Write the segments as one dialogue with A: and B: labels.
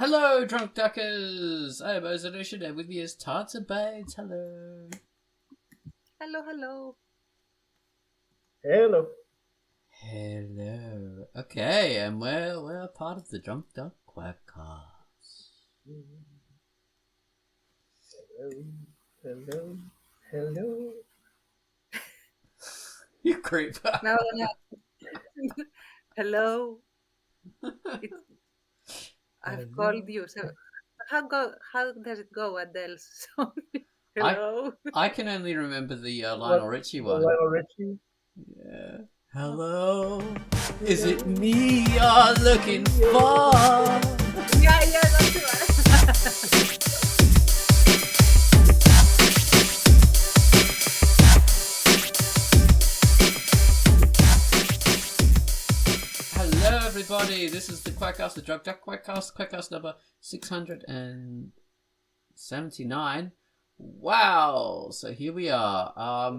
A: Hello, Drunkduckers! I'm Ozonation, and with me is Tantz and Baines. Hello.
B: Hello, hello.
C: Hello.
A: Hello. Okay, and we're part of the Drunkduck Quackcast.
C: Hello.
A: You creep.
B: No. Hello. I've called you. So how does it go, Adele's song? Hello.
A: I can only remember the Lionel Richie one.
C: Lionel Richie?
A: Yeah. Hello. Is it me you're looking for?
B: Yeah, that's right.
A: Hello, everybody. This is the Quackcast, the Drunkduck Quackcast number 679. Wow! So here we are.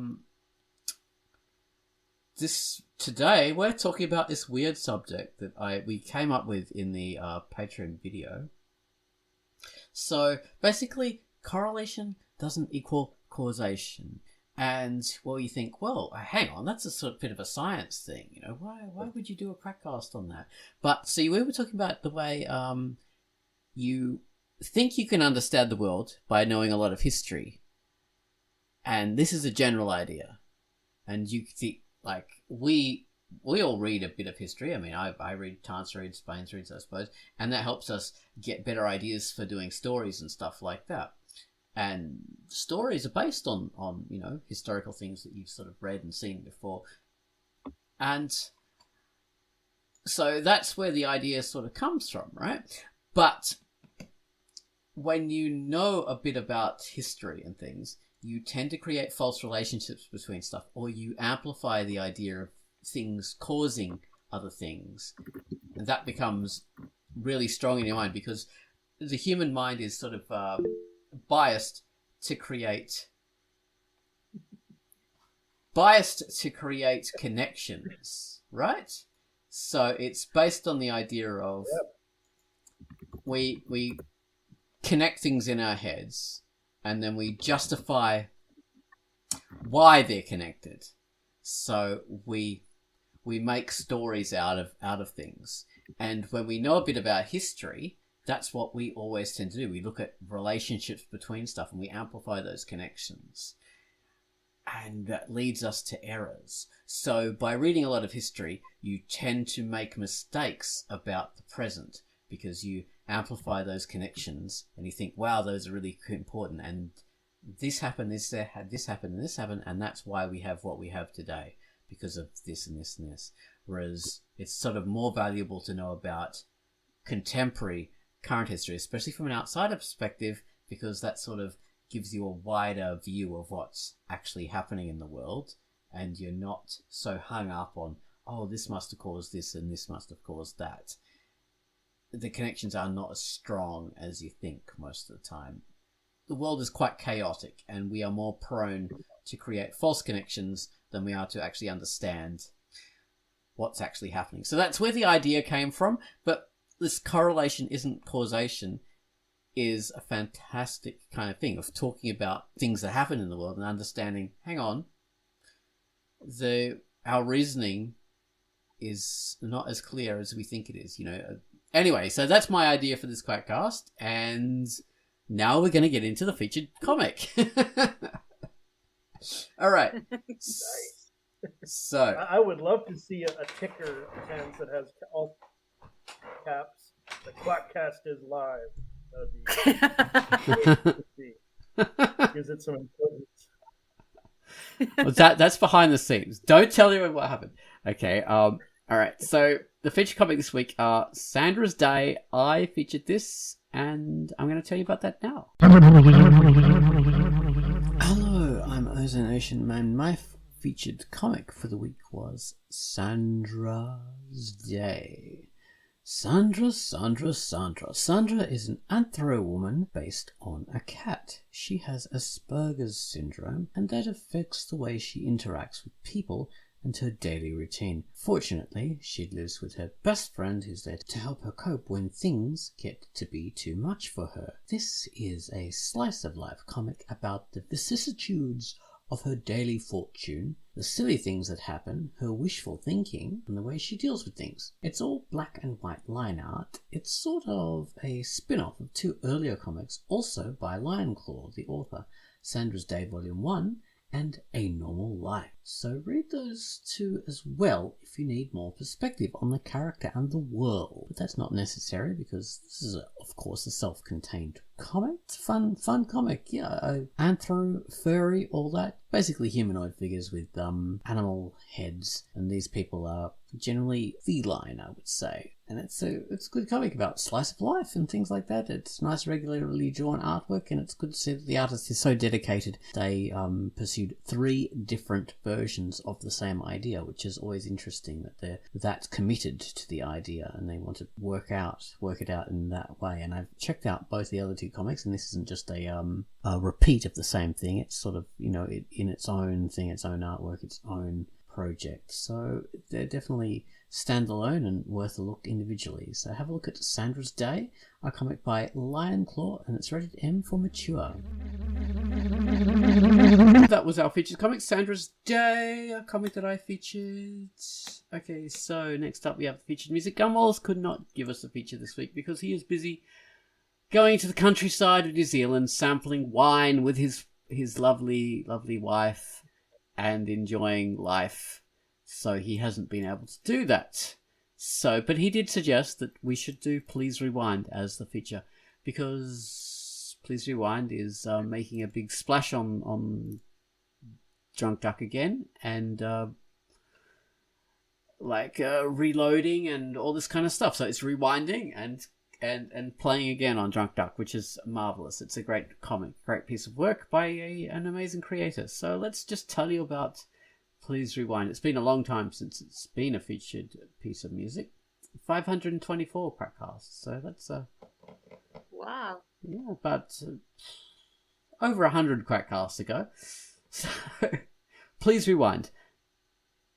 A: Today we're talking about this weird subject that we came up with in the Patreon video. So basically, correlation doesn't equal causation. And, well, you think, well, hang on, that's a sort of bit of a science thing, you know, why would you do a crackcast on that? But, see, we were talking about the way you think you can understand the world by knowing a lot of history. And this is a general idea. And you think, like, we all read a bit of history. I mean, I read, Tantz reads, Baines reads, I suppose. And that helps us get better ideas for doing stories and stuff like that. And stories are based on you know, historical things that you've sort of read and seen before. And so that's where the idea sort of comes from, right? But when you know a bit about history and things, you tend to create false relationships between stuff, or you amplify the idea of things causing other things. And that becomes really strong in your mind because the human mind is sort of biased to create connections, right? So it's based on the idea of we connect things in our heads and then we justify why they're connected. So we make stories out of things. And when we know a bit about history, that's what we always tend to do. We look at relationships between stuff and we amplify those connections. And that leads us to errors. So by reading a lot of history, you tend to make mistakes about the present because you amplify those connections and you think, wow, those are really important. And this happened, this happened, and this happened. And that's why we have what we have today because of this and this and this. Whereas it's sort of more valuable to know about contemporary current history, especially from an outsider perspective, because that sort of gives you a wider view of what's actually happening in the world, and you're not so hung up on, oh, this must have caused this and this must have caused that. The connections are not as strong as you think most of the time. The world is quite chaotic, and we are more prone to create false connections than we are to actually understand what's actually happening. So that's where the idea came from, but this correlation isn't causation is a fantastic kind of thing of talking about things that happen in the world and understanding, hang on, our reasoning is not as clear as we think it is, you know. Anyway, so that's my idea for this Quackcast, and now we're going to get into the featured comic. All right.
C: Nice.
A: So
C: I would love to see a ticker, Tantz, that has all caps. The Quackcast is live. That would be gives it some importance.
A: Well, that's behind the scenes. Don't tell anyone what happened. Okay. All right. So the feature comic this week are Sandra's Day. I featured this, and I'm going to tell you about that now. Hello, I'm Ozone Ocean Man. My featured comic for the week was Sandra's Day. Sandra is an anthro woman based on a cat. She has Asperger's syndrome, and that affects the way she interacts with people and her daily routine. Fortunately, she lives with her best friend who's there to help her cope when things get to be too much for her. This is a slice of life comic about the vicissitudes of her daily fortune, the silly things that happen, her wishful thinking, and the way she deals with things. It's all black and white line art. It's sort of a spin-off of 2 earlier comics, also by Lionclaw, the author, Sandra's Day Volume 1 and A Normal Life. So read those 2 as well if you need more perspective on the character and the world. But that's not necessary because this is, of course, a self-contained comic. It's a fun comic. Yeah, anthro, furry, all that. Basically humanoid figures with animal heads, and these people are generally feline, I would say. And it's a good comic about slice of life and things like that. It's nice, regularly drawn artwork, and it's good to see that the artist is so dedicated. They pursued 3 different versions of the same idea, which is always interesting that they're that committed to the idea and they want to work it out in that way. And I've checked out both the other 2 comics, and this isn't just a repeat of the same thing. It's sort of, in its own thing, its own artwork, its own project. So they're definitely standalone and worth a look individually. So have a look at Sandra's Day, a comic by Lionclaw, and it's rated M for mature. That was our featured comic, Sandra's Day, a comic that I featured. Okay, so next up we have the featured music. Gumwalls could not give us a feature this week because he is busy going to the countryside of New Zealand, sampling wine with his lovely, lovely wife and enjoying life. So he hasn't been able to do that. But he did suggest that we should do Please Rewind as the feature, because Please Rewind is making a big splash on Drunkduck again, and reloading and all this kind of stuff. So it's rewinding and playing again on Drunkduck, which is marvelous. It's a great comic, great piece of work by an amazing creator. So let's just tell you about Please Rewind. It's been a long time since it's been a featured piece of music. 524 Quackcasts. So that's
B: Wow.
A: Yeah, about over 100 Quackcasts ago. So Please Rewind.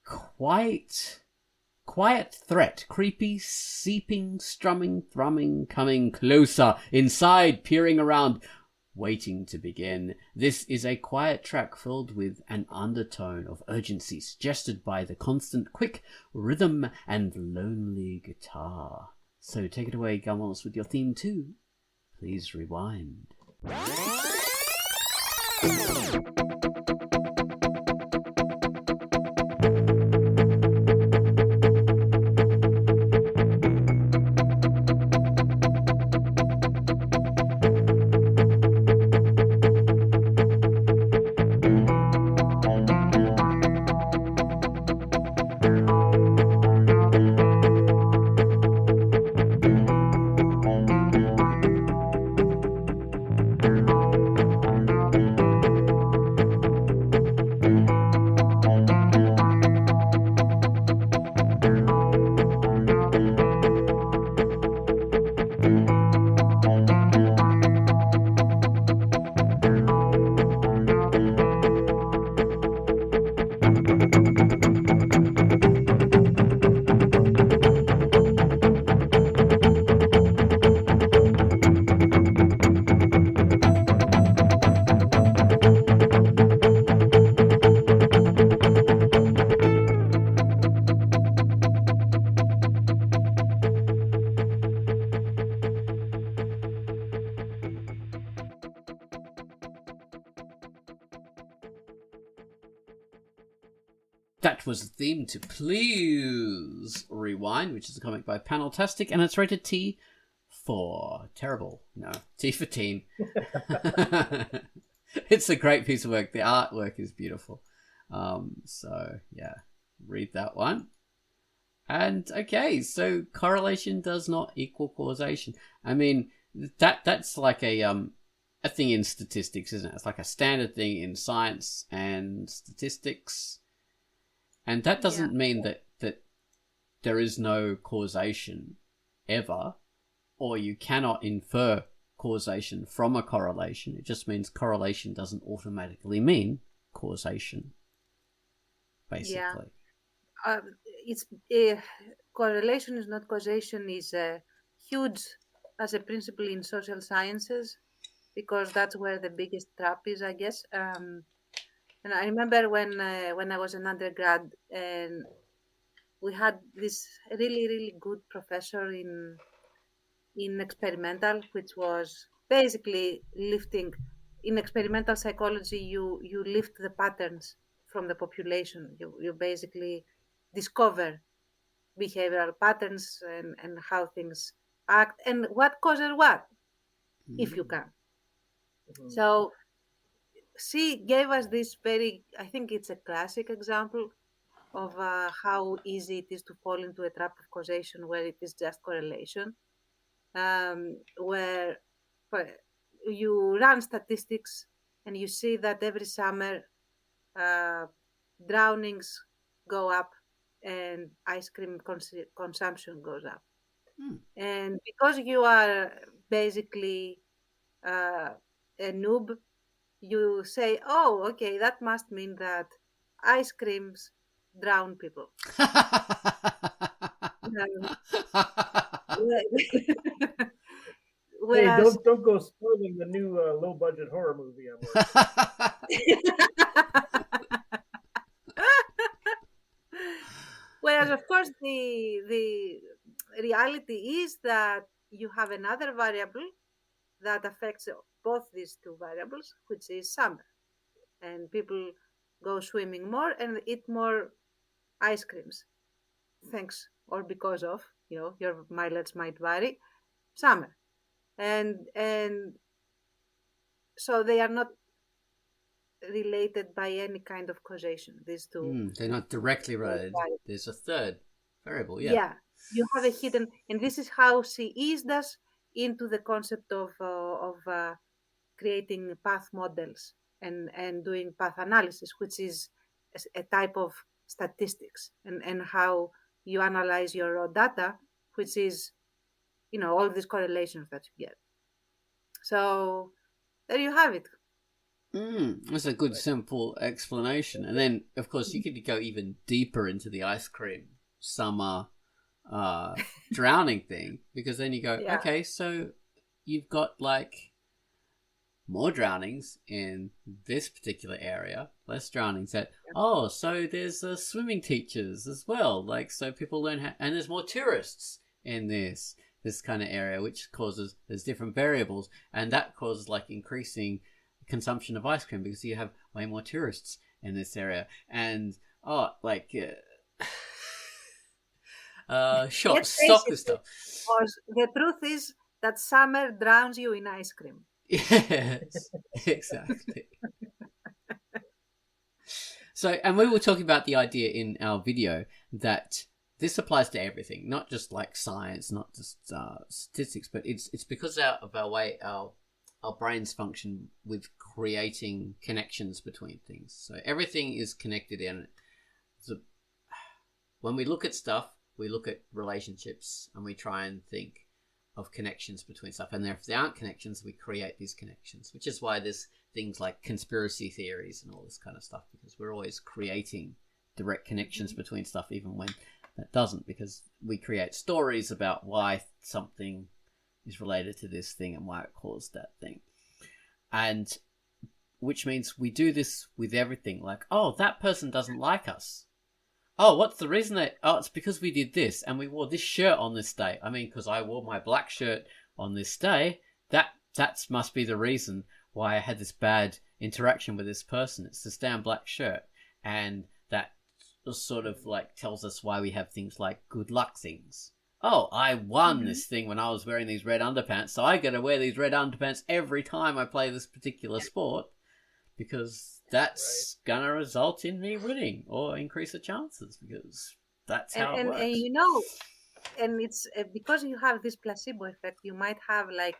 A: Quiet threat, creepy, seeping, strumming, thrumming, coming closer, inside, peering around, waiting to begin. This is a quiet track filled with an undertone of urgency, suggested by the constant quick rhythm and lonely guitar. So take it away, Gumwalls, with your theme too. Please Rewind. That was the theme to Please Rewind, which is a comic by Paneltastic, and it's rated T for terrible. No, T for teen. It's a great piece of work. The artwork is beautiful. So yeah, read that one. And okay, so correlation does not equal causation. I mean, that's like a thing in statistics, isn't it? It's like a standard thing in science and statistics. And that doesn't mean that there is no causation ever, or you cannot infer causation from a correlation. It just means correlation doesn't automatically mean causation, basically.
B: it's correlation is not causation is huge as a principle in social sciences because that's where the biggest trap is, I guess. And I remember when I was an undergrad and we had this really good professor in experimental, which was basically lifting. In experimental psychology, you lift the patterns from the population. You basically discover behavioral patterns and how things act and what causes what, if you can.
C: Mhm.
B: So she gave us this very, I think it's a classic example of how easy it is to fall into a trap of causation where it is just correlation, where for- you run statistics and you see that every summer uh, drownings go up and ice cream consumption goes up.
A: Hmm.
B: And because you are basically uh, a noob, you say, oh, okay, that must mean that ice creams drown people. Um,
C: Hey,
B: Whereas,
C: don't go spoiling the new low budget horror movie I'm working.
B: whereas of course the reality is that you have another variable that affects both these two variables, which is summer, and people go swimming more and eat more ice creams, thanks or because of your mileage might vary, summer, and so they are not related by any kind of causation. These two
A: They're not directly related.
B: variables.
A: There's a third variable, yeah.
B: Yeah, you have a hidden, and this is how she eased us into the concept of creating path models and doing path analysis, which is a type of statistics, and how you analyze your raw data, which is all these correlations that you get. So there you have it.
A: That's a good, simple explanation. And then, of course, you could go even deeper into the ice cream summer drowning thing, because then you go,
B: Yeah.
A: okay, so you've got like more drownings in this particular area, less drownings at, oh, so there's swimming teachers as well. Like, so people learn how, and there's more tourists in this kind of area, which causes, there's different variables, and that causes like increasing consumption of ice cream because you have way more tourists in this area. And shops,
B: Let's face
A: stock
B: it,
A: this stuff.
B: because the truth is that summer drowns you in ice cream.
A: Yes, exactly. So, and we were talking about the idea in our video that this applies to everything, not just like science, not just statistics, but it's because of our way our brains function with creating connections between things. So everything is connected in it. So when we look at stuff, we look at relationships and we try and think of connections between stuff. And if there aren't connections, we create these connections, which is why there's things like conspiracy theories and all this kind of stuff, because we're always creating direct connections between stuff, even when that doesn't, because we create stories about why something is related to this thing and why it caused that thing. And which means we do this with everything. Like, oh, that person doesn't like us. Oh, what's the reason that? Oh, it's because we did this and we wore this shirt on this day. I mean, because I wore my black shirt on this day. That must be the reason why I had this bad interaction with this person. It's this damn black shirt, and that sort of like tells us why we have things like good luck things. Oh, I won this thing when I was wearing these red underpants, so I got to wear these red underpants every time I play this particular sport, because that's gonna result in me winning or increase the chances, because that's how it works.
B: And it's because you have this placebo effect, you might have like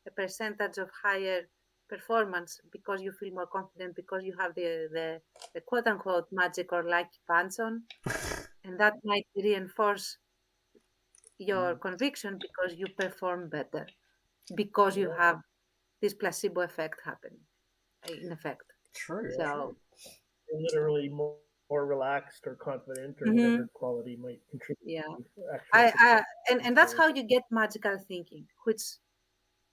B: a percentage of higher performance because you feel more confident, because you have the quote unquote magic or lucky pants on, and that might reinforce your conviction because you perform better, because you have this placebo effect happening in effect.
A: True.
B: So
C: You're literally or relaxed or confident or
B: Mhm.
C: whatever quality might contribute
B: Yeah.
C: to actual success.
B: And that's how you get magical thinking, which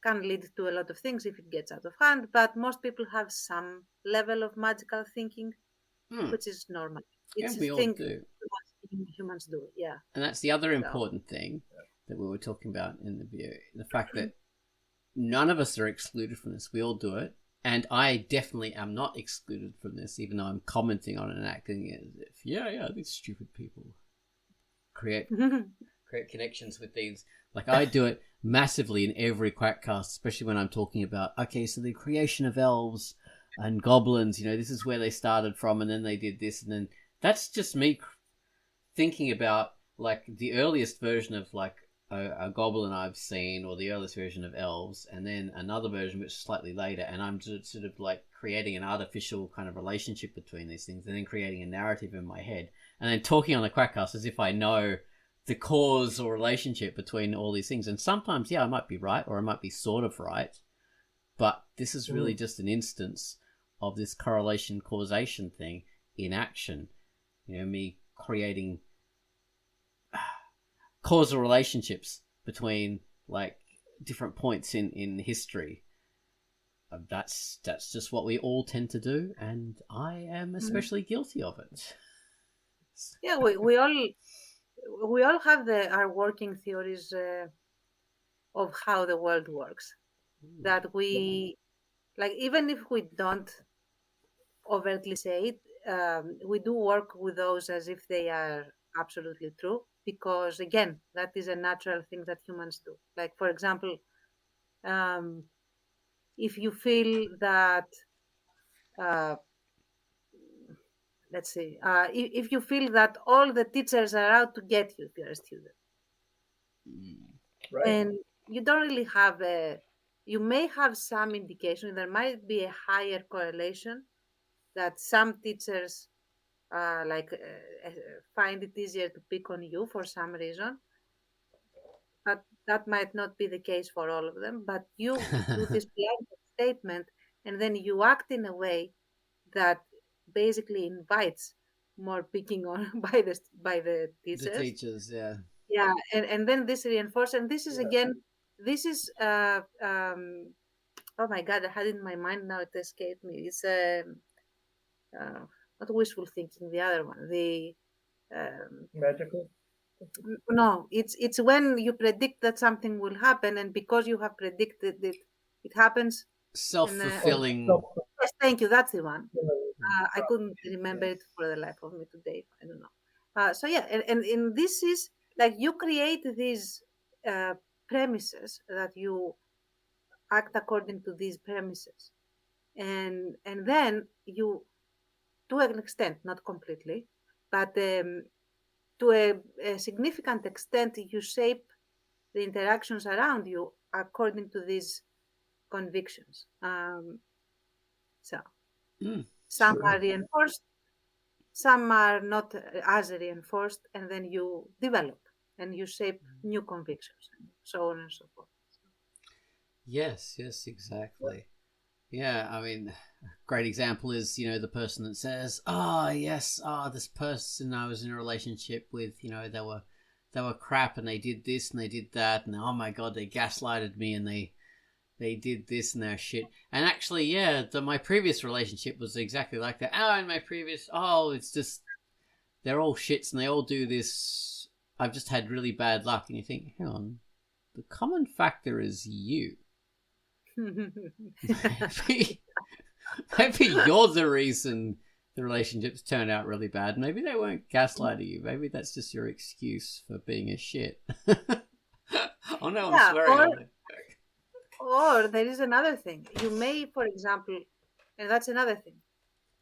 B: can lead to a lot of things if it gets out of hand. But most people have some level of magical thinking, which is normal. It's
A: And
B: a
A: we all
B: thing
A: do.
B: humans do. Yeah.
A: And that's the other
B: So.
A: important thing that we were talking about in the video. The fact that none of us are excluded from this. We all do it. And I definitely am not excluded from this, even though I'm commenting on it and acting as if, yeah, these stupid people create connections with these. Like, I do it massively in every Quackcast, especially when I'm talking about, okay, so the creation of elves and goblins, this is where they started from, and then they did this, and then that's just me thinking about, like, the earliest version of, like, a goblin I've seen, or the earliest version of elves, and then another version which is slightly later, and I'm just sort of like creating an artificial kind of relationship between these things, and then creating a narrative in my head, and then talking on the Quackcast as if I know the cause or relationship between all these things. And sometimes, I might be right, or I might be sort of right, but this is really just an instance of this correlation causation thing in action. Me creating causal relationships between, like, different points in history. That's just what we all tend to do, and I am especially guilty of it.
B: Yeah, we all have our working theories of how the world works. That we, like, even if we don't overtly say it, we do work with those as if they are absolutely true, because again, that is a natural thing that humans do. Like, for example, if you feel that let's say if you feel that all the teachers are out to get you if you're a student,
C: Right.
B: and you don't really have you may have some indication, there might be a higher correlation that some teachers find it easier to pick on you for some reason, but that might not be the case for all of them. But you do this blanket statement, and then you act in a way that basically invites more picking on by the
A: The
B: teachers.
A: teachers, yeah.
B: Yeah, and then this reinforces, and this is again, this is oh my god, I had it in my mind, now it escaped me. It's not wishful thinking, the other one, the
C: Magical.
B: no, it's when you predict that something will happen, and because you have predicted it, it happens.
A: Self-fulfilling.
B: Yes, thank you. That's the one. I couldn't remember it for the life of me today. I don't know. So yeah, and this is like you create these premises that you act according to these premises, and then you, to an extent, not completely, but to a significant extent, you shape the interactions around you according to these convictions. So some are reinforced, some are not as reinforced, and then you develop and you shape new convictions, and so on and so forth.
A: Yes, exactly. Yeah, I mean, a great example is, the person that says, "Oh, yes, this person I was in a relationship with, they were crap, and they did this and they did that, and oh my god, they gaslighted me, and they did this and they're shit." And actually, my previous relationship was exactly like that. It's just, they're all shits and they all do this. I've just had really bad luck. And you think, hang on, the common factor is you. maybe you're the reason the relationships turned out really bad. Maybe they weren't gaslighting you. Maybe that's just your excuse for being a shit. Oh no, I'm swearing on it.
B: Or there is another thing. You may, for example, and that's another thing.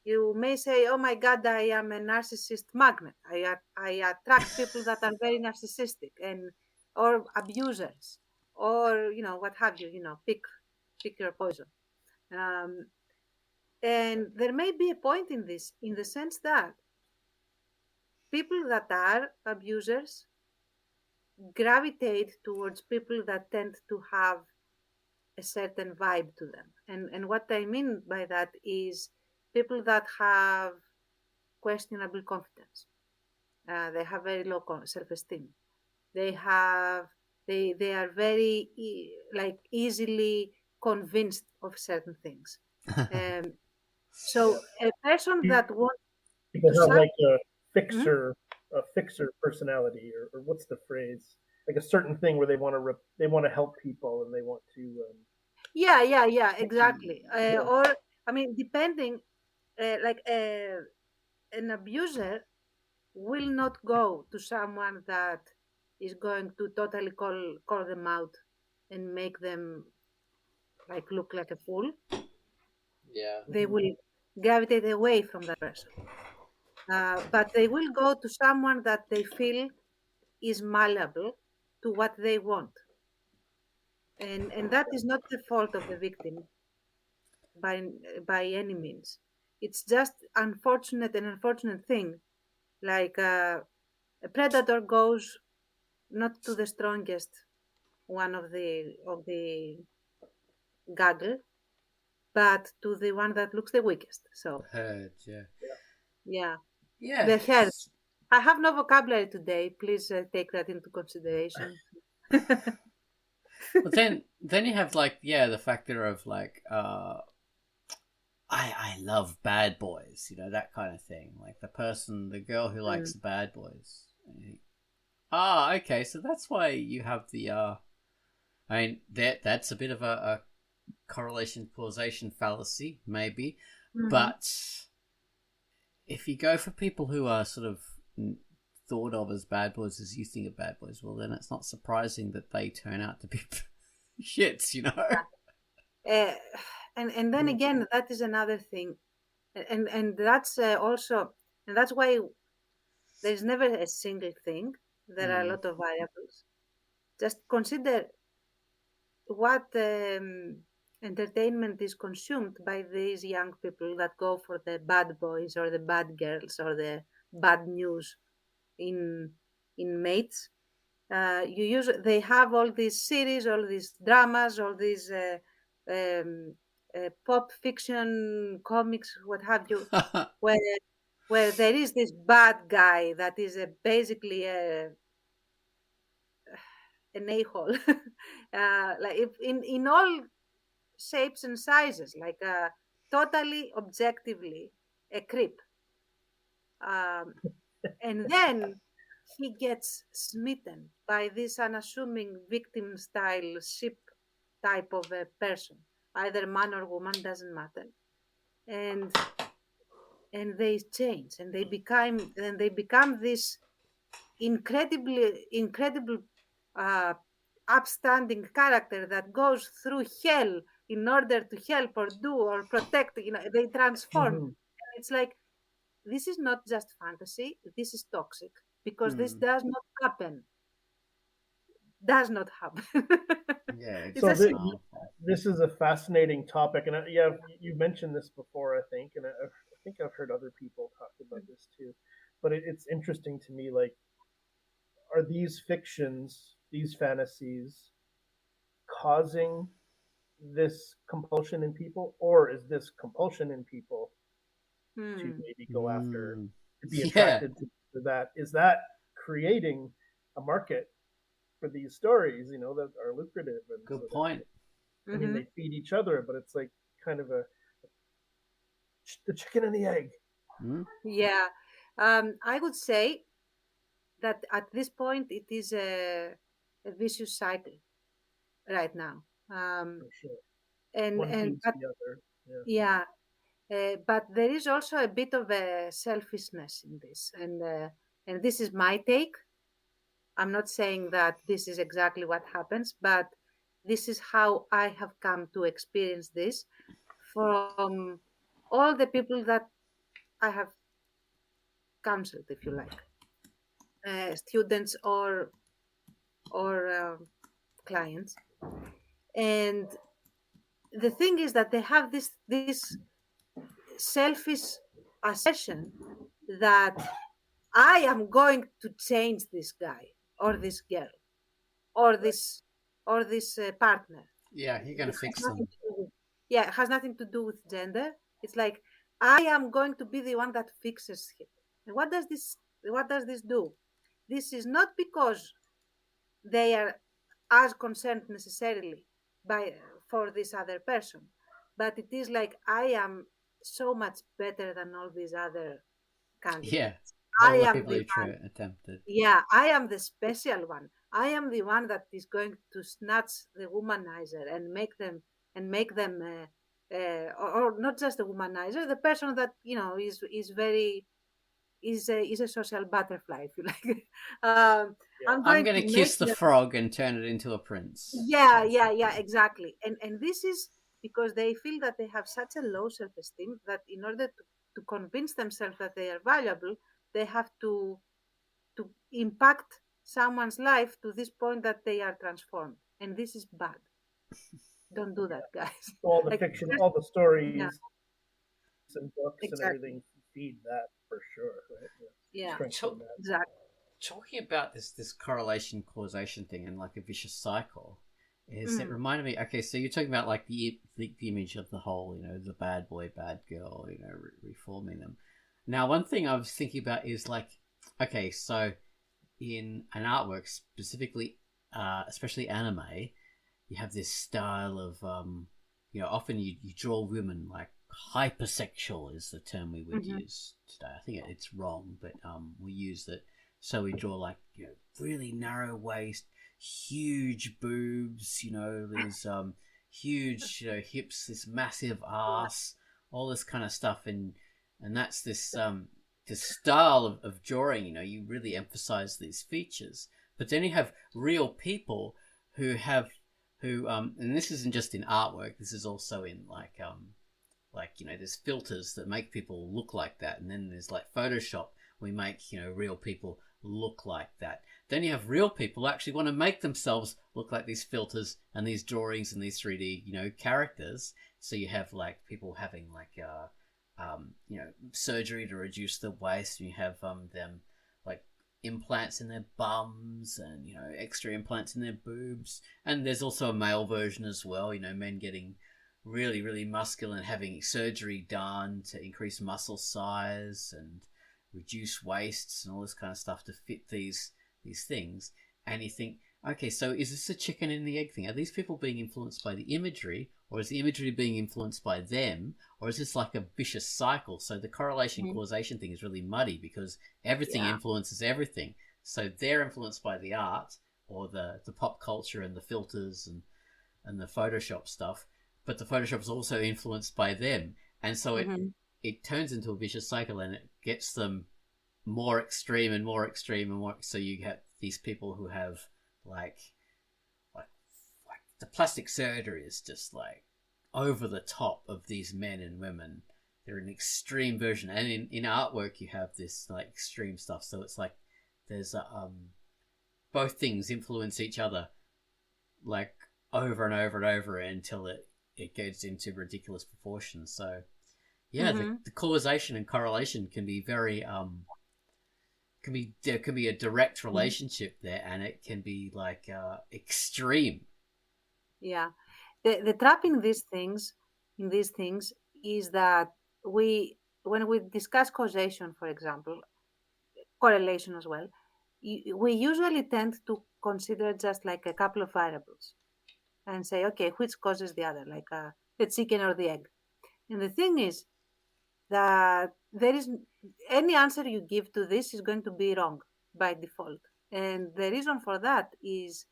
B: You may say, "Oh my God, I am a narcissist magnet. I attract people that are very narcissistic or abusers, or what have you. Pick your poison." And there may be a point in this, in the sense that people that are abusers gravitate towards people that tend to have a certain vibe to them. And what I mean by that is people that have questionable confidence. They have very low self-esteem. They are very easily convinced of certain things. So a person that wants
C: People
B: to
C: have
B: solve,
C: like a fixer personality, or what's the phrase? Like a certain thing where they want to help people and they want to.
B: yeah, exactly.
C: Yeah.
B: Or I mean, depending, like an abuser will not go to someone that is going to totally call them out and make them like look like a fool.
A: Yeah.
B: They will gravitate away from that person. But they will go to someone that they feel is malleable to what they want. And that is not the fault of the victim by by any means. It's just an unfortunate thing. Like a predator goes not to the strongest one of the gaggle, but to the one that looks the weakest. So
A: Heard, yeah.
B: yeah,
A: Yeah.
B: the herd. I have no vocabulary today. Please take that into consideration.
A: But then you have like, yeah, the factor of like I love bad boys, you know, that kind of thing. Like the girl who likes bad boys. Okay, so that's why you have the I mean that's a bit of a correlation causation fallacy, maybe. But if you go for people who are sort of thought of as bad boys as you think of bad boys, well then it's not surprising that they turn out to be shits, you know.
B: And then again, that is another thing, and that's also, and that's why there's never a single thing. There are a lot of variables. Just consider what entertainment is consumed by these young people that go for the bad boys or the bad girls or the bad news in mates. They have all these series, all these dramas, all these pop fiction, comics, what have you, where there is this bad guy that is basically an a-hole, like in all shapes and sizes, like totally objectively a creep. And then he gets smitten by this unassuming victim style ship type of a person, either man or woman, doesn't matter. And they change and they become this incredible upstanding character that goes through hell in order to help or do or protect. They transform. It's like, this is not just fantasy, this is toxic, because this does not happen.
A: Yeah,
B: It's
C: So
B: a
C: this is a fascinating topic, and yeah, you mentioned this before, I think, and I think I've heard other people talk about this too. But it's interesting to me, like, are these fictions, these fantasies, causing this compulsion in people, or is this compulsion in people to maybe go after, to be attracted to that? Is that creating a market for these stories, that are lucrative? And
A: good
C: so
A: point.
C: I mean, they feed each other, but it's like kind of the chicken and the egg.
B: Yeah, I would say that at this point it is a vicious cycle right now.
C: For sure.
B: And
C: One
B: and
C: feeds
B: but
C: the other.
B: yeah, but there is also a bit of a selfishness in this, and this is my take. I'm not saying that this is exactly what happens, but this is how I have come to experience this from all the people that I have counseled, if you like, students or clients. And the thing is that they have this selfish assertion that I am going to change this guy or this girl or this partner.
A: Yeah, you're gonna
B: It has
A: fix
B: nothing
A: them.
B: to do with, yeah, it has nothing to do with gender. It's like, I am going to be the one that fixes him, And what does this do? This is not because they are as concerned necessarily by for this other person, but it is like I am so much better than all these other
A: Yeah,
B: candidates. I
A: all the
B: am
A: people
B: the
A: who try attempted.
B: Yeah, I am the special one. I am the one that is going to snatch the womanizer and make them or not just the womanizer, the person that is very is a social butterfly, if you like. um,
C: Yeah.
B: I'm
A: I'm
B: going
A: gonna
B: to make
A: kiss the
B: them.
A: frog and turn it into a prince,
B: Yeah,
A: basically.
B: exactly. And this is because they feel that they have such a low self-esteem that in order to convince themselves that they are valuable, they have to impact someone's life to this point that they are transformed. And this is bad. Don't do that, guys.
C: So all the
B: Like,
C: fiction, all the stories
B: yeah,
C: and books and
B: exactly.
C: everything feed that for sure, right? Yeah.
B: Yeah,
C: Strengthen that.
B: exactly.
A: Talking about this correlation causation thing and like a vicious cycle, is it
B: Mm,
A: reminded me? Okay, so you're talking about like the image of the whole, the bad boy, bad girl, reforming them. Now, one thing I was thinking about is like, okay, so in an artwork specifically, especially anime, you have this style of often you draw women like hypersexual is the term we would
B: mm-hmm,
A: use today. I think it's wrong, but we use it. So we draw like really narrow waist, huge boobs, these huge hips, this massive ass, all this kind of stuff, and that's this style of drawing. You really emphasize these features, but then you have real people who have who and this isn't just in artwork, this is also in like there's filters that make people look like that, and then there's like Photoshop, we make real people look like that. Then you have real people who actually want to make themselves look like these filters and these drawings and these 3D characters. So you have like people having like surgery to reduce the waist, and you have them like implants in their bums and extra implants in their boobs. And there's also a male version as well, men getting really really muscular and having surgery done to increase muscle size and reduce wastes and all this kind of stuff to fit these things. And you think, okay, so is this a chicken and the egg thing? Are these people being influenced by the imagery, or is the imagery being influenced by them, or is this like a vicious cycle? So the correlation
B: mm-hmm.
A: causation thing is really muddy because everything
B: Yeah.
A: influences everything. So they're influenced by the art or the pop culture and the filters and the Photoshop stuff, but the Photoshop is also influenced by them, and so
B: Mm-hmm.
A: it turns into a vicious cycle, and it gets them more extreme and more extreme and more. So you get these people who have like like like the plastic surgery is just like over the top of these men and women. They're an extreme version, and in artwork you have this like extreme stuff. So it's like there's both things influence each other like over and over and over until it gets into ridiculous proportions. So yeah,
B: Mm-hmm.
A: the causation and correlation can be very there can be a direct relationship there, and it can be like extreme.
B: Yeah. The trap in these things is that we when we discuss causation, for example, correlation as well, we usually tend to consider just like a couple of variables and say, okay, which causes the other, like the chicken or the egg. And the thing is that there is any answer you give to this is going to be wrong by default. And the reason for that is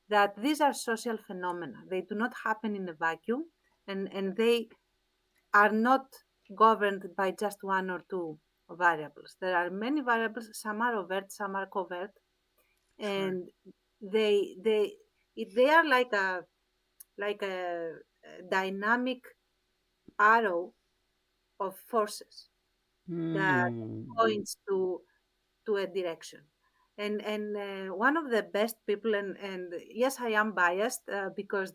B: that these are social phenomena. They do not happen in a vacuum, and they are not governed by just one or two variables. There are many variables. Some are overt, some are covert,
A: True.
B: and they are like a dynamic arrow of forces that
A: Hmm.
B: points to a direction. And one of the best people, and yes, I am biased because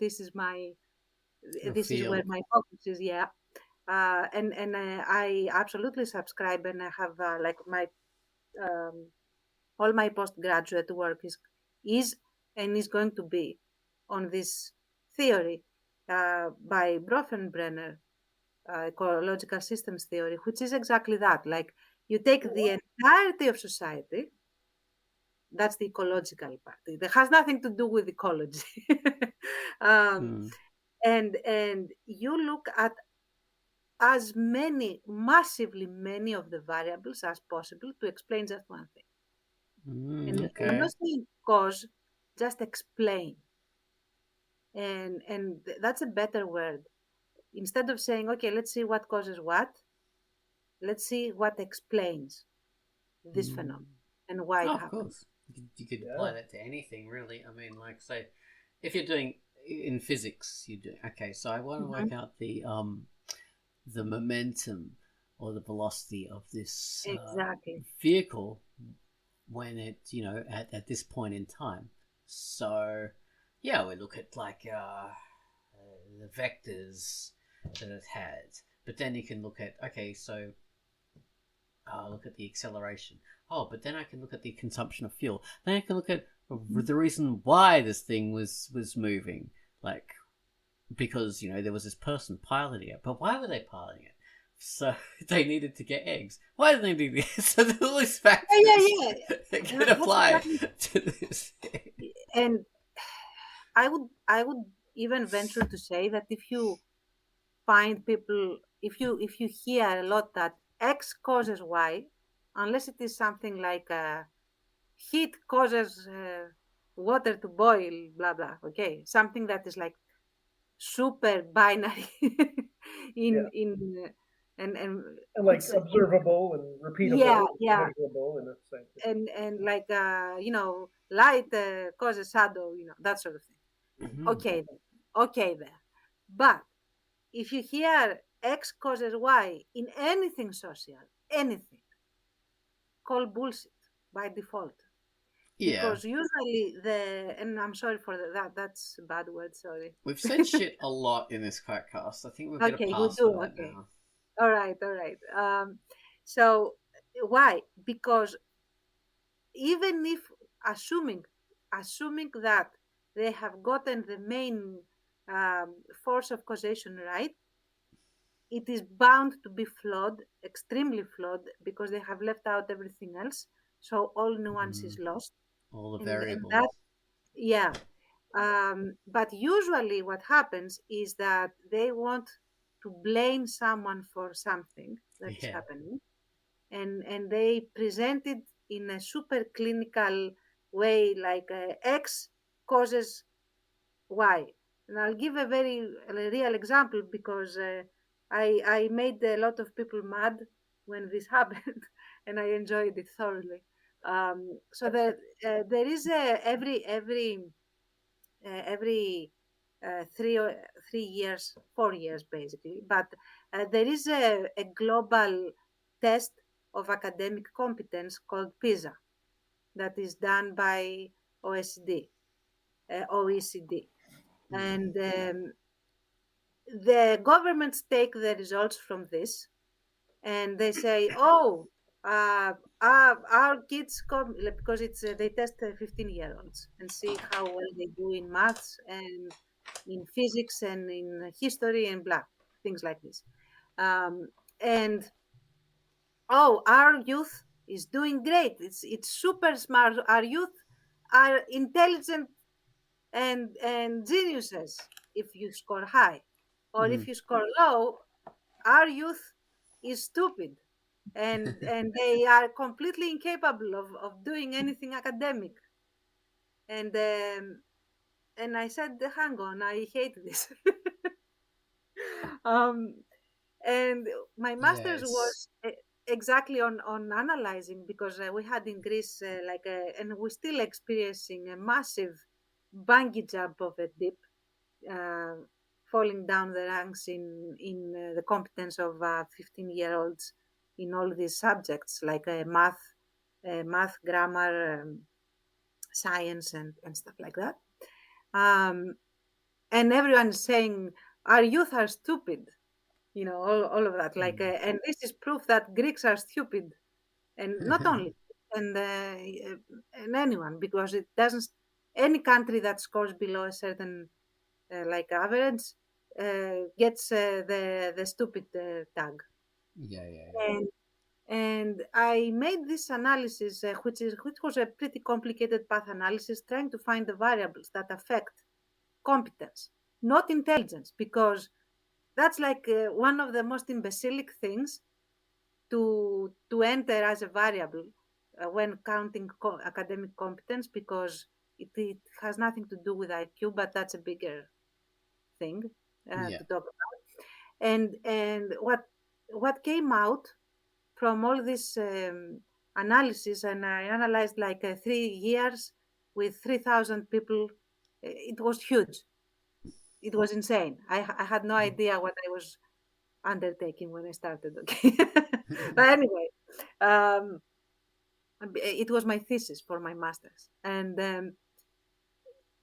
A: Your
B: this is where
A: field.
B: my focus is. Yeah, and I absolutely subscribe, and I have like my um, all my postgraduate work is and is going to be on this theory by Bronfenbrenner, ecological systems theory, which is exactly that. Like You take the entirety of society. That's the ecological part. It has nothing to do with ecology.
A: Mm.
B: And you look at as many, massively many of the variables as possible to explain just one thing. And I'm
A: Okay.
B: not saying cause, just explain. And that's a better word. Instead of saying, okay, let's see what causes what, let's see what explains this phenomenon and why it
A: Oh, of
B: happens.
A: course. You could apply that to anything, really. I mean, like, say, if you're doing in physics, you do. Okay, so I want to work out the momentum or the velocity of this
B: Exactly.
A: vehicle when it, at this point in time. So, yeah, we look at like the vectors that it had, but then you can look at so look at the acceleration. Oh, but then I can look at the consumption of fuel. Then I can look at the reason why this thing was moving, like because there was this person piloting it. But why were they piloting it? So they needed to get eggs. Why did they need eggs? So there's all these factors
B: Yeah.
A: that can apply to this.
B: And I would even venture to say that if you find people, if you hear a lot that X causes Y, unless it is something like heat causes water to boil, blah blah. Okay, something that is like super binary in and
C: like observable and repeatable,
B: yeah,
C: measurable in a sense.
B: and like light causes shadow, that sort of thing. Okay there, but if you hear X causes Y in anything social, anything, call bullshit by default.
A: Yeah.
B: Because usually and I'm sorry for that's a bad word, sorry.
A: We've said shit a lot in this Quackcast. I think we'll get a pass for that now.
B: All right. So why? Because even if assuming that they have gotten the main force of causation right, it is bound to be flawed, extremely flawed, because they have left out everything else. So all nuance is lost.
A: All the
B: And
A: variables.
B: that, yeah. But usually what happens is that they want to blame someone for something that is happening. And they present it in a super clinical way, like X causes Y. And I'll give a very real example because I made a lot of people mad when this happened, and I enjoyed it thoroughly. So that there is every 3 years, 4 years basically, but there is a global test of academic competence called PISA that is done by OECD. And the governments take the results from this and they say, oh, our kids come, because it's they test 15-year-olds and see how well they do in maths and in physics and in history and blah, things like this. And oh, our youth is doing great. It's super smart. Our youth are intelligent and geniuses if you score high, or if you score low, our youth is stupid and they are completely incapable of doing anything academic. And I said, hang on, I hate this. um, and my master's was exactly on analyzing, because we had in Greece and we're still experiencing a massive bungee jump of a dip, falling down the ranks in the competence of 15-year-olds in all these subjects like math, grammar, science, and stuff like that. And everyone is saying our youth are stupid, all of that. And this is proof that Greeks are stupid, and not only and anyone, because it doesn't. Any country that scores below a certain average gets the stupid tag.
A: Yeah.
B: And I made this analysis, which was a pretty complicated path analysis, trying to find the variables that affect competence, not intelligence, because that's like one of the most imbecilic things to enter as a variable when counting academic competence, because it has nothing to do with IQ, but that's a bigger thing to talk about. And what came out from all this analysis, and I analyzed like 3 years with 3,000 people. It was huge. It was insane. I had no idea what I was undertaking when I started. Okay, but anyway, um, it was my thesis for my master's, and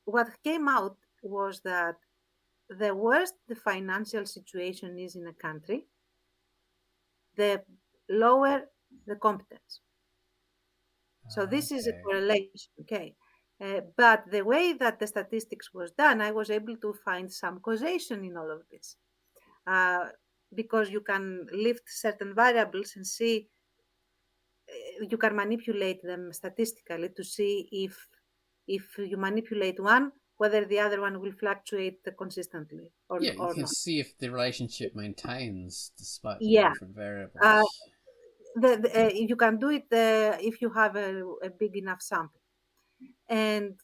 B: what came out was that the worse the financial situation is in a country, the lower the competence. So this is a correlation, okay? But the way that the statistics was done, I was able to find some causation in all of this, because you can lift certain variables and see, you can manipulate them statistically to see if you manipulate one, whether the other one will fluctuate consistently or
A: you can
B: not.
A: see if the relationship maintains despite the
B: Yeah.
A: different variables.
B: You can do it if you have a big enough sample. And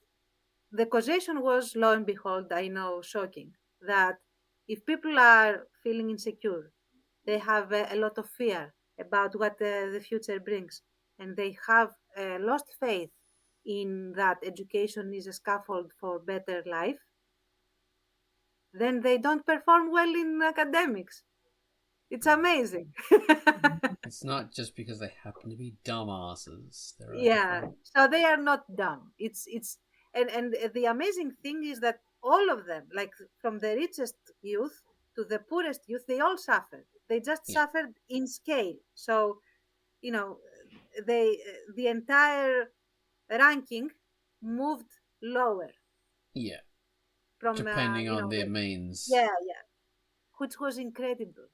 B: the causation was, lo and behold, I know, shocking, that if people are feeling insecure, they have a lot of fear about what the future brings, and they have lost faith in that education is a scaffold for better life, then they don't perform well in academics. It's amazing.
A: It's not just because they happen to be dumbasses.
B: Yeah, so they are not dumb. And the amazing thing is that all of them, like from the richest youth to the poorest youth, they all suffered. They just suffered in scale. So, you know, the entire ranking moved lower.
A: Yeah.
B: From
A: depending on their means.
B: Yeah, which was incredible.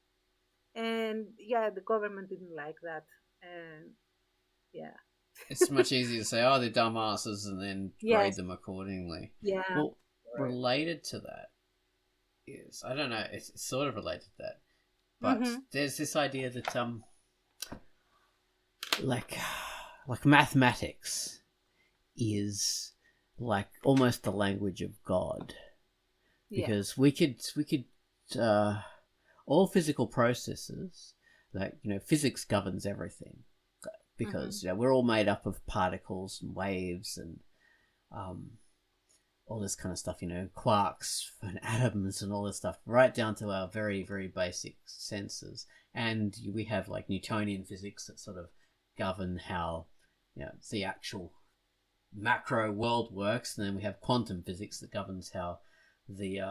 B: And yeah, the government didn't like that. And yeah.
A: It's much easier to say, oh, they're dumbasses, and then grade them accordingly.
B: Yeah.
A: Well, related to that is, I don't know, it's sort of related to that, but there's this idea that like mathematics is like almost the language of God, because we could all physical processes, like, you know, physics governs everything, because you know, we're all made up of particles and waves and all this kind of stuff, you know, quarks and atoms and all this stuff, right down to our very, very basic senses. And we have like Newtonian physics that sort of govern how, you know, the actual macro world works, and then we have quantum physics that governs how the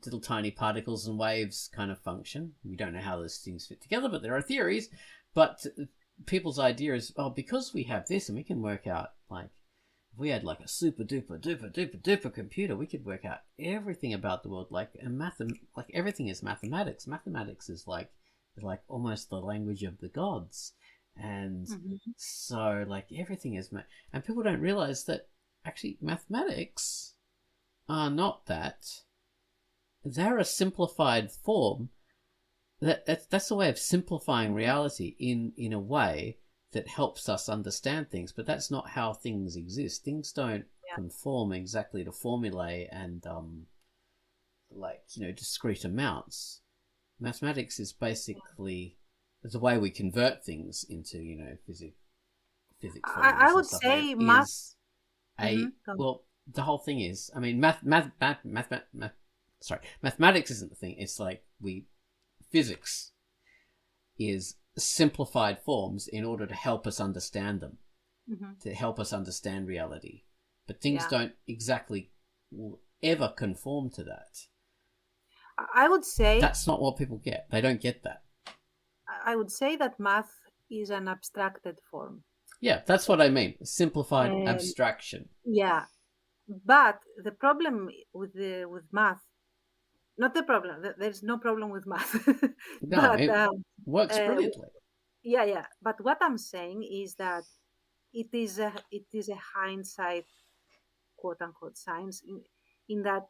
A: little tiny particles and waves kind of function. We don't know how those things fit together, but there are theories. But people's idea is, oh, because we have this and we can work out, like, if we had like a super duper computer, we could work out everything about the world. Like, like everything is mathematics. Mathematics is like almost the language of the gods. And so like everything is and people don't realize that actually mathematics are not that. They're a simplified form. That's a way of simplifying reality in a way that helps us understand things, but that's not how things exist. Things don't conform exactly to formulae and like, you know, discrete amounts. Mathematics is basically the way we convert things into, you know, physics.
B: I would say math.
A: Well, the whole thing is, I mean, mathematics isn't the thing. It's like physics is simplified forms in order to help us understand them, to help us understand reality. But things don't exactly ever conform to that.
B: I would say
A: that's not what people get. They don't get that.
B: I would say that math is an abstracted form.
A: Yeah, that's what I mean. Simplified abstraction.
B: Yeah, but the problem with math, not the problem. There's no problem with math.
A: No, but, it works brilliantly.
B: yeah. But what I'm saying is that it is a hindsight, quote unquote, science in that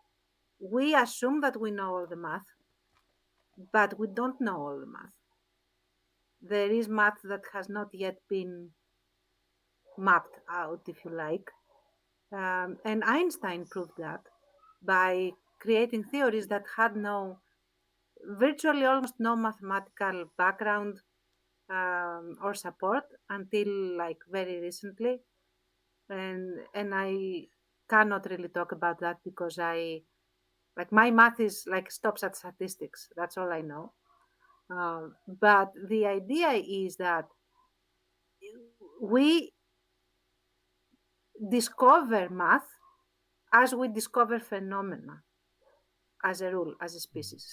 B: we assume that we know all the math, but we don't know all the math. There is math that has not yet been mapped out, if you like. And Einstein proved that by creating theories that had virtually almost no mathematical background or support until like very recently. And I cannot really talk about that because my math is like stops at statistics. That's all I know. But the idea is that we discover math as we discover phenomena, as a rule, as a species.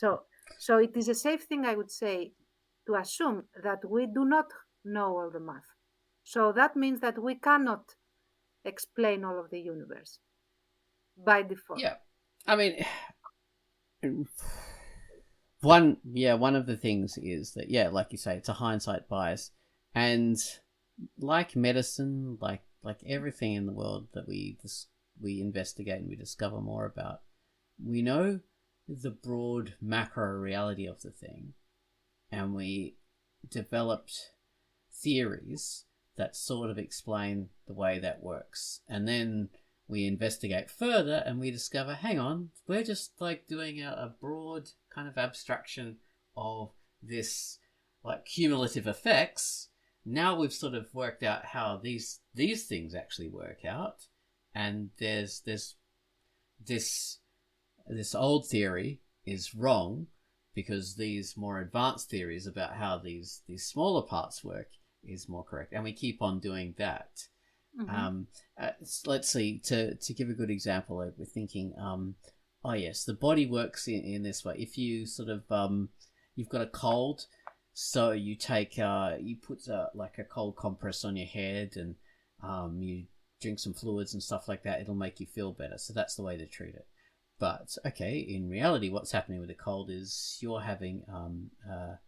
B: So it is a safe thing, I would say, to assume that we do not know all the math. So that means that we cannot explain all of the universe by default.
A: Yeah, I mean, one of the things is that, yeah, like you say, it's a hindsight bias, and like medicine, like everything in the world that we investigate and we discover more about, we know the broad macro reality of the thing, and we developed theories that sort of explain the way that works, and then we investigate further and we discover, hang on, we're just like doing a broad kind of abstraction of this like cumulative effects. Now we've sort of worked out how these things actually work out, and there's this old theory is wrong because these more advanced theories about how these smaller parts work is more correct, and we keep on doing that. Mm-hmm. Let's see, to give a good example, we're thinking, oh yes, the body works in this way. If you sort of you've got a cold, so you take you put like a cold compress on your head, and you drink some fluids and stuff like that. It'll make you feel better. So that's the way to treat it. But okay, in reality, what's happening with a cold is you're having a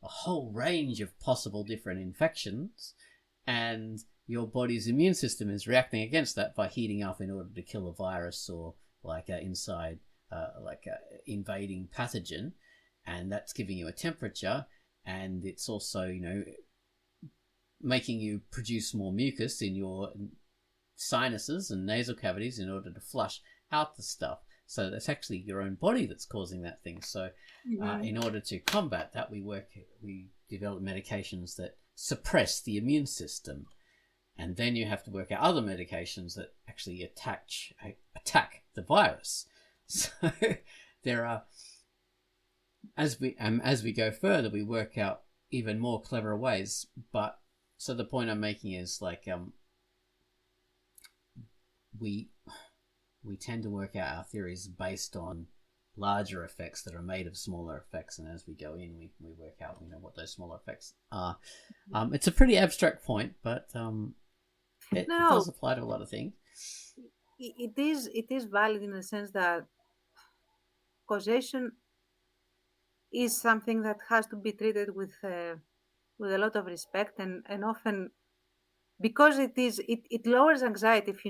A: whole range of possible different infections, and your body's immune system is reacting against that by heating up in order to kill a virus or like invading pathogen, and that's giving you a temperature, and it's also, you know, making you produce more mucus in your sinuses and nasal cavities in order to flush out the stuff. So that's actually your own body that's causing that thing. So in order to combat that, we develop medications that suppress the immune system. And then you have to work out other medications that actually attack the virus. So there are, as we go further, we work out even more clever ways. But so the point I'm making is like we tend to work out our theories based on larger effects that are made of smaller effects, and as we go in, we work out, you know, what those smaller effects are. It's a pretty abstract point, but it does apply to a lot of things.
B: It is valid in the sense that causation is something that has to be treated with a lot of respect, and often because it lowers anxiety if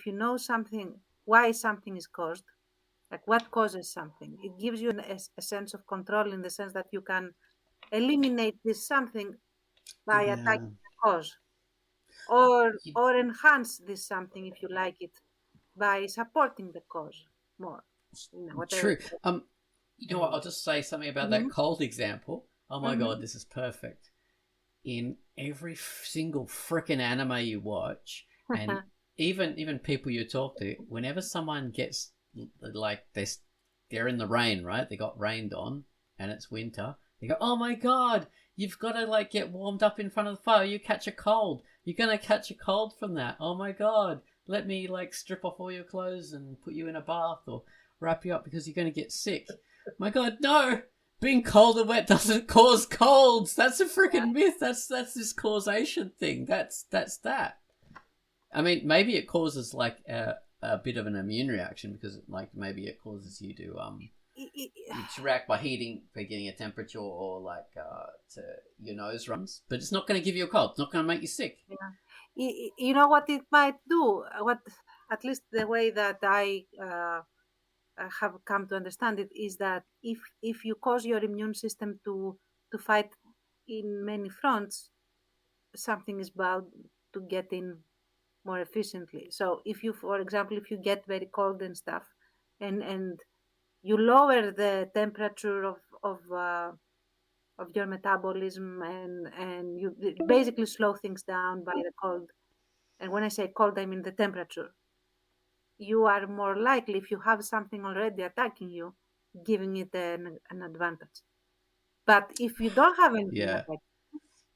B: you know something, why something is caused, like what causes something. It gives you a sense of control in the sense that you can eliminate this something by attacking the cause, or enhance this something, if you like it, by supporting the cause more. You know,
A: True. You know what? I'll just say something about that cold example. Oh my god, this is perfect. In every single frickin' anime you watch, and even people you talk to, whenever someone gets like they're in the rain, right? They got rained on, and it's winter. They go, "Oh my god, you've got to like get warmed up in front of the fire. You catch a cold. You're gonna catch a cold from that. Oh my god, let me like strip off all your clothes and put you in a bath or wrap you up because you're gonna get sick." My god, no! Being cold and wet doesn't cause colds. That's a freaking myth. That's this causation thing. That's that. I mean, maybe it causes like a bit of an immune reaction because like maybe it causes you to which react by getting a temperature, or like to your nose runs, but it's not going to give you a cold. It's not going to make you sick.
B: Yeah. You know what it might do? What, at least the way that I have come to understand it, is that if you cause your immune system to fight in many fronts, something is bound to get in more efficiently. So if you, for example, if you get very cold and stuff, and you lower the temperature of your metabolism, and you basically slow things down by the cold. And when I say cold, I mean the temperature. You are more likely, if you have something already attacking you, giving it an advantage. But if you don't have anything
A: Yeah.
B: attacking,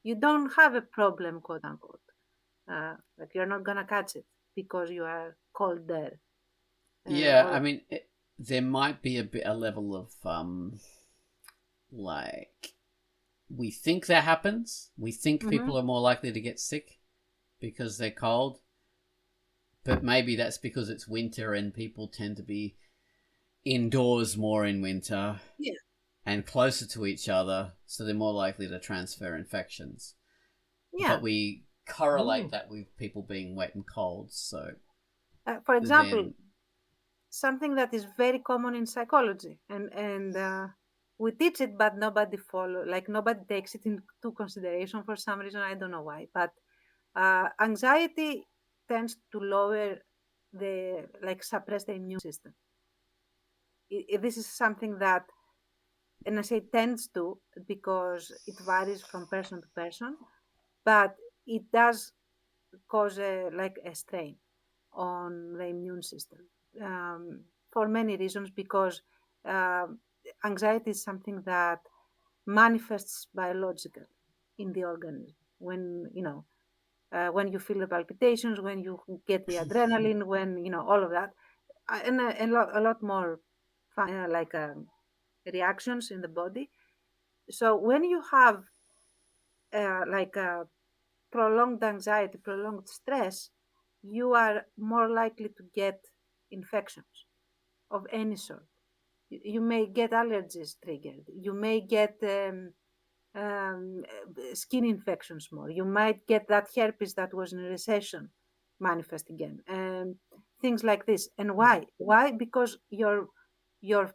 B: you don't have a problem, quote unquote. Like you're not gonna catch it because you are cold there.
A: Yeah, I mean, there might be a level of like, we think that happens. We think people are more likely to get sick because they're cold, but maybe that's because it's winter and people tend to be indoors more in winter, and closer to each other, so they're more likely to transfer infections. Yeah. But we correlate that with people being wet and cold. So,
B: for example, something that is very common in psychology, and we teach it, but nobody nobody takes it into consideration for some reason. I don't know why, but anxiety tends to lower suppress the immune system. This is something that, and I say tends to because it varies from person to person, but it does cause a strain on the immune system for many reasons, because anxiety is something that manifests biologically in the organism. When you feel the palpitations, when you get the adrenaline, when all of that, and a lot more reactions in the body. So when you have prolonged anxiety, prolonged stress, you are more likely to get infections of any sort. You may get allergies triggered. You may get skin infections more. You might get that herpes that was in recession manifest again. Things like this. And why? Why? Because your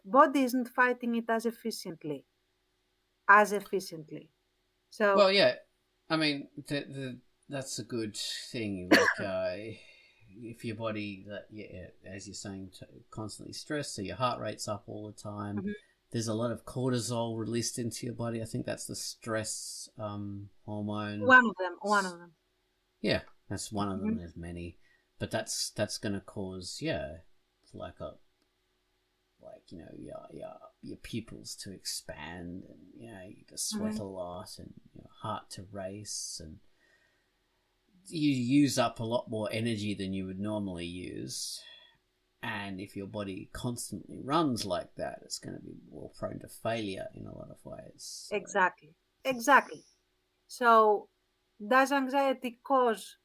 B: body isn't fighting it as efficiently. So,
A: well, yeah, I mean, that's a good thing. Like, if your body, as you're saying, constantly stressed, so your heart rate's up all the time. There's a lot of cortisol released into your body. I think that's the stress hormone.
B: One of them.
A: Yeah, that's one of them. There's many, but that's going to cause your pupils to expand, and you to sweat a lot, and your heart to race, and you use up a lot more energy than you would normally use. And if your body constantly runs like that, it's going to be more prone to failure in a lot of ways.
B: Exactly. So does anxiety cause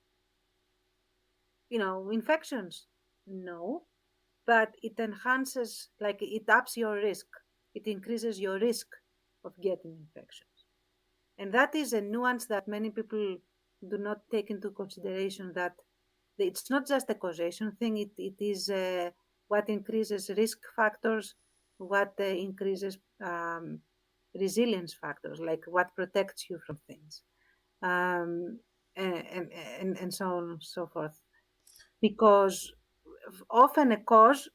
B: infections? No, but it enhances, it ups your risk. It increases your risk of getting infections. And that is a nuance that many people do not take into consideration, that it's not just a causation thing. It is what increases risk factors, what increases resilience factors, like what protects you from things, and so on and so forth. Because often a cause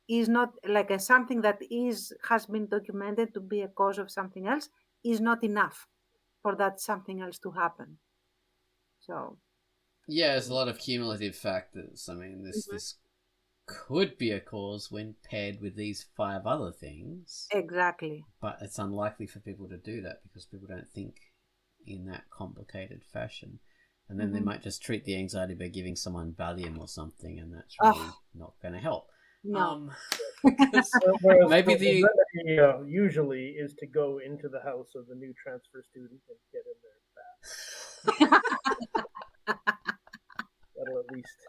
B: is not something that has been documented to be a cause of something else, is not enough for that something else to happen. So
A: yeah, there's a lot of cumulative factors. I mean, this could be a cause when paired with these 5 other things.
B: Exactly.
A: But it's unlikely for people to do that because people don't think in that complicated fashion. And then they might just treat the anxiety by giving someone Valium or something, and that's really not going to help.
B: No.
C: Whereas
A: maybe
C: the remedy usually is to go into the house of the new transfer student and get in there fast. That'll at least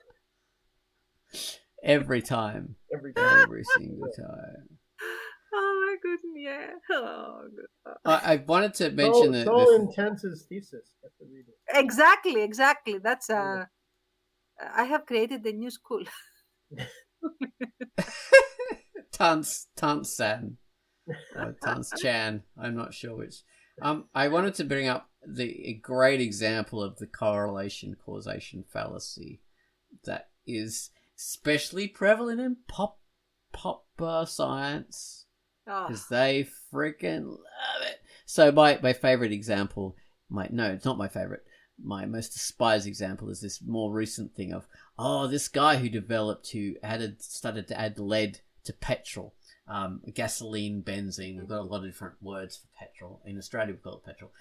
A: every time.
C: Every time.
A: Every single time.
B: Oh my goodness, yeah. Oh, good.
A: I wanted to mention
C: It's
A: that
C: all in Tantz's thesis. You have to read it.
B: Exactly. That's I have created a new school.
A: Tantz-san or Tantz-chan. I'm not sure which. I wanted to bring up a great example of the correlation causation fallacy that is especially prevalent in pop science because they freaking love it. So my favorite example, it's not my favorite. My most despised example is this more recent thing of this guy who started to add lead to petrol, gasoline, benzene. We've got a lot of different words for petrol. In Australia, we call it petrol.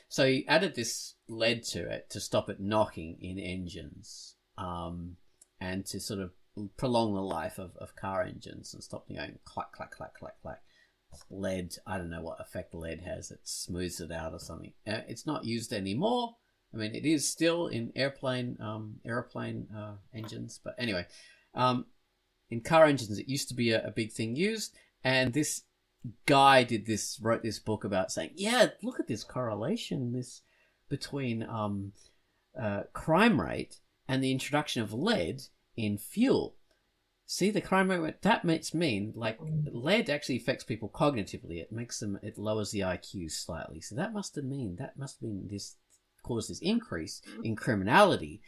A: So he added this lead to it to stop it knocking in engines, and to sort of prolong the life of car engines and stop them going clack, clack, clack, clack, clack. Lead, I don't know what effect lead has. It smooths it out or something. It's not used anymore. I mean, it is still in airplane engines, but anyway, in car engines, it used to be a big thing used, and this guy wrote this book about saying, yeah, look at this correlation between crime rate and the introduction of lead in fuel. See, the crime rate, that mean like lead actually affects people cognitively. It lowers the IQ slightly. So that must mean this caused this increase in criminality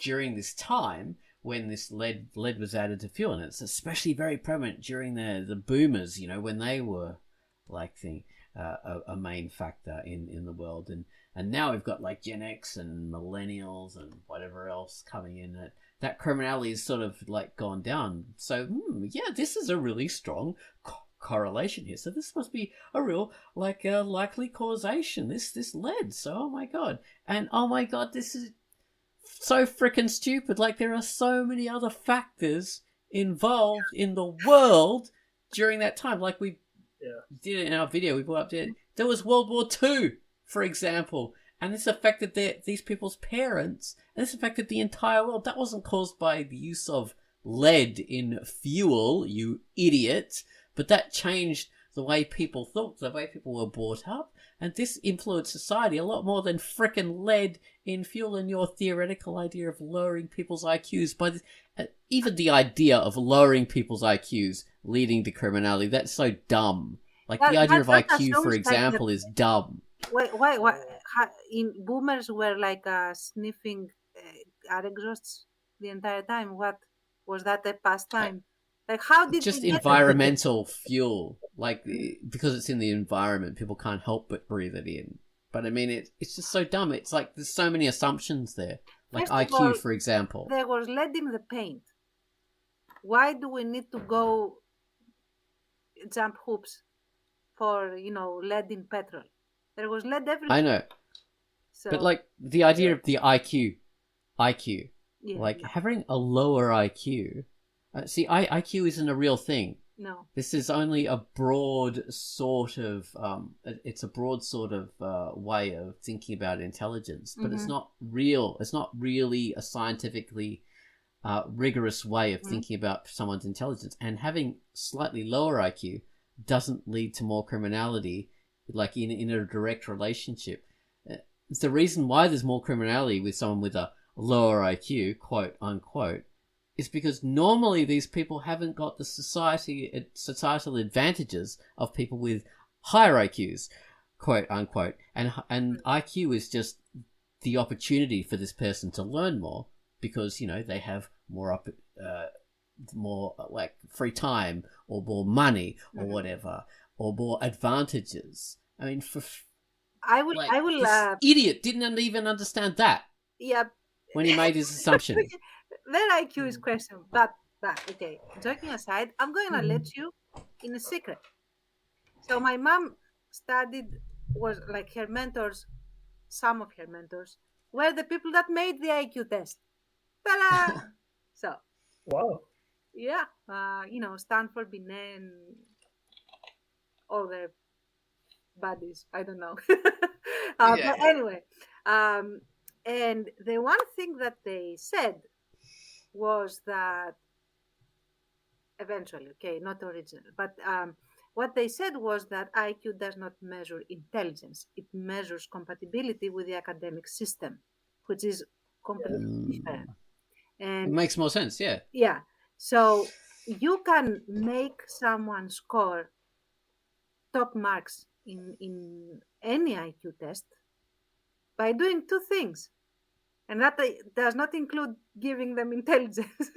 A: during this time when this lead was added to fuel. And it's especially very prevalent during the boomers, when they were like a main factor in the world. And now we've got like Gen X and millennials and whatever else coming in. That criminality is sort of like gone down. So yeah, this is a really strong correlation here. So this must be a real likely causation. This lead. So oh my god, this is so freaking stupid. Like there are so many other factors involved in the world during that time. Like we did it in our video. We brought up there was World War II, for example. And this affected these people's parents. And this affected the entire world. That wasn't caused by the use of lead in fuel, you idiot. But that changed the way people thought, the way people were brought up. And this influenced society a lot more than frickin' lead in fuel and your theoretical idea of lowering people's IQs. Even the idea of lowering people's IQs leading to criminality, that's so dumb. Like the idea of IQ, for example, is dumb.
B: Why? Boomers were like sniffing air exhausts the entire time. What was that a pastime? Like how did
A: just environmental fuel? Like because it's in the environment, people can't help but breathe it in. But I mean, it's just so dumb. It's like there's so many assumptions there. Like IQ, for example.
B: There was lead in the paint. Why do we need to go jump hoops for lead in petrol? There was lead everywhere.
A: I know. So, but like the idea of the IQ, having a lower IQ. See, IQ isn't a real thing.
B: No.
A: This is only a broad sort of. It's a broad sort of way of thinking about intelligence, but it's not real. It's not really a scientifically rigorous way of thinking about someone's intelligence. And having slightly lower IQ doesn't lead to more criminality. Like in a direct relationship. It's the reason why there's more criminality with someone with a lower IQ, quote unquote, is because normally these people haven't got the societal advantages of people with higher IQs, quote unquote. And IQ is just the opportunity for this person to learn more because, they have more like free time or more money or whatever. Or more advantages. I mean, I will. This idiot didn't even understand that.
B: Yeah.
A: When he made his assumption.
B: Their IQ is questionable, but okay. Joking aside, I'm going to let you in a secret. So my mom was like her mentors. Some of her mentors were the people that made the IQ test. Ta-da! So.
C: Wow.
B: Yeah. Stanford, Binet, and all their buddies. I don't know. But anyway, and the one thing that they said was that eventually, okay, not original. But what they said was that IQ does not measure intelligence; it measures compatibility with the academic system, which is completely different.
A: It
B: And
A: makes more sense, yeah.
B: yeah, so you can make someone score top marks in any IQ test by doing two things, and that does not include giving them intelligence.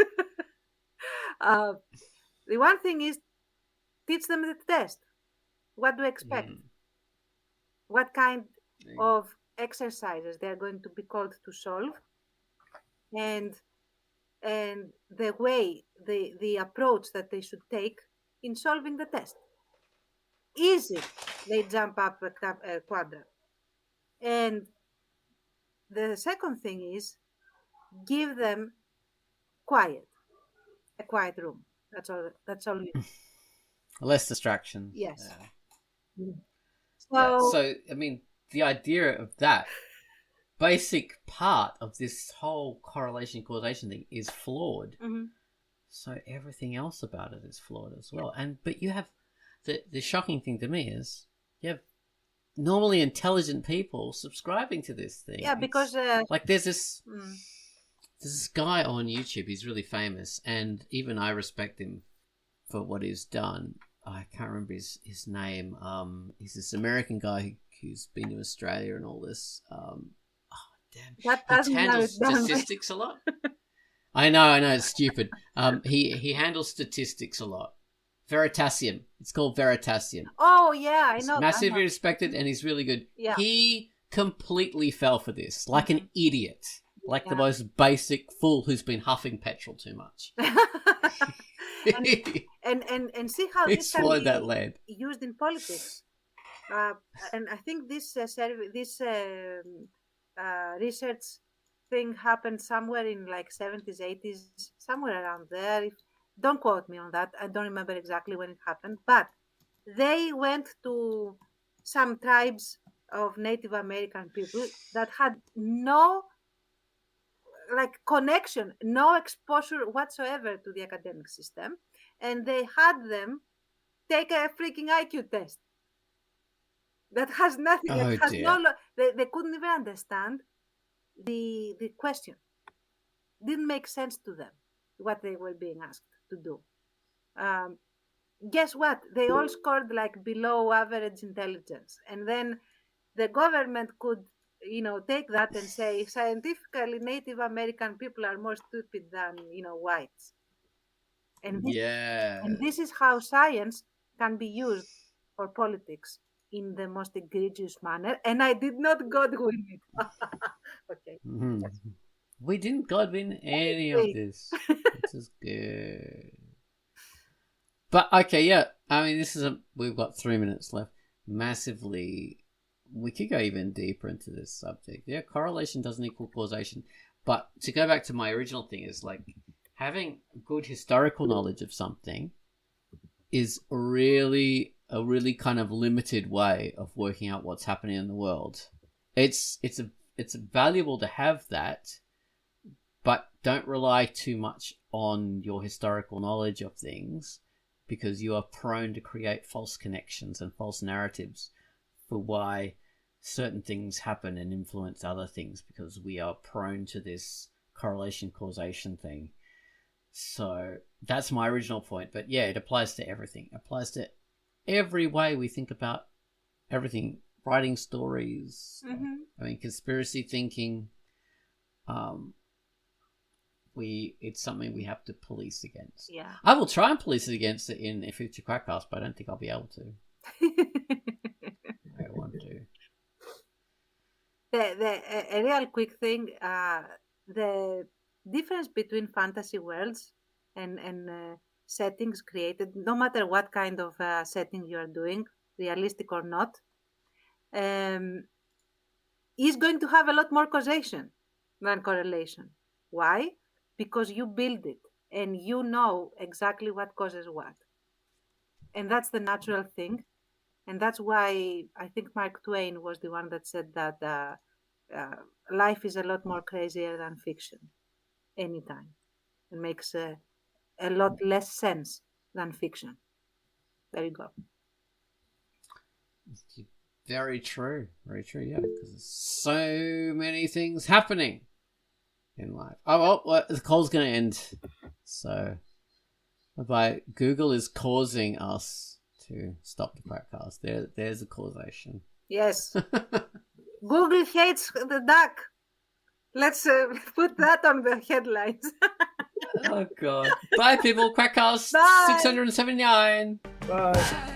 B: uh, the one thing is teach them the test. What to expect? What kind of exercises they are going to be called to solve, and the way the approach that they should take in solving the test. Is it they jump up a quadrant? And the second thing is give them quiet, a quiet room. That's all. That's all.
A: Less distractions.
B: Yes.
A: Yeah.
B: So
A: So, I mean, the idea of that basic part of this whole correlation causation thing is flawed. So everything else about it is flawed as well. But you have the shocking thing to me is you have normally intelligent people subscribing to this thing.
B: yeah, because
A: like there's this guy on YouTube. He's really famous, and even I respect him for what he's done. I can't remember his name. He's this American guy who's been to Australia and all this.
B: that
A: He
B: doesn't narrow
A: handles
B: it down.
A: statistics a lot. I know, it's stupid. He handles statistics a lot. Veritasium. It's called Veritasium.
B: Oh yeah, I
A: It's
B: know.
A: massively respected, and he's really good.
B: Yeah.
A: He completely fell for this, like an idiot, like the
B: Yeah.
A: most basic fool who's been huffing petrol too much.
B: and see how
A: He
B: this can
A: swallowed
B: be
A: that lead.
B: used in politics. And I think this research thing happened somewhere in like 70s, 80s, somewhere around there. Don't quote me on that. I don't remember exactly when it happened, but they went to some tribes of Native American people that had no connection, no exposure whatsoever to the academic system, and they had them take a freaking IQ test that has nothing.
A: Oh,
B: That has
A: dear.
B: they couldn't even understand the question. Didn't make sense to them what they were being asked to do. Guess what? They all scored like below average intelligence, and then the government could, take that and say scientifically Native American people are more stupid than whites. And this is how science can be used for politics in the most egregious manner. And I did not Godwin it. Okay.
A: Mm-hmm. We didn't Godwin any of this. This is good. But okay, yeah. I mean, we've got 3 minutes left. Massively, we could go even deeper into this subject. Yeah, correlation doesn't equal causation. But to go back to my original thing is like having good historical knowledge of something is a really kind of limited way of working out what's happening in the world. It's valuable to have that, but don't rely too much on your historical knowledge of things, because you are prone to create false connections and false narratives for why certain things happen and influence other things, because we are prone to this correlation causation thing. So that's my original point. But yeah, it applies to everything. It applies to every way we think about everything. Writing stories, I mean, conspiracy thinking. It's something we have to police against.
B: Yeah.
A: I will try and police it against it in a future Quackcast, but I don't think I'll be able to. I want to.
B: A real quick thing, the difference between fantasy worlds and settings created, no matter what kind of setting you are doing, realistic or not, is going to have a lot more causation than correlation. Why? Because you build it and you know exactly what causes what. And that's the natural thing. And that's why I think Mark Twain was the one that said that life is a lot more crazier than fiction anytime. It makes a lot less sense than fiction. There you go.
A: Very true. Very true, yeah. Because there's so many things happening in life. Oh, well, the call's going to end. So, bye. Google is causing us to stop the Quackcast. There's a causation.
B: Yes. Google hates the duck. Let's put that on the headlines.
A: Oh, God. Bye, people. Quackcast
B: Bye.
A: 679.
C: Bye.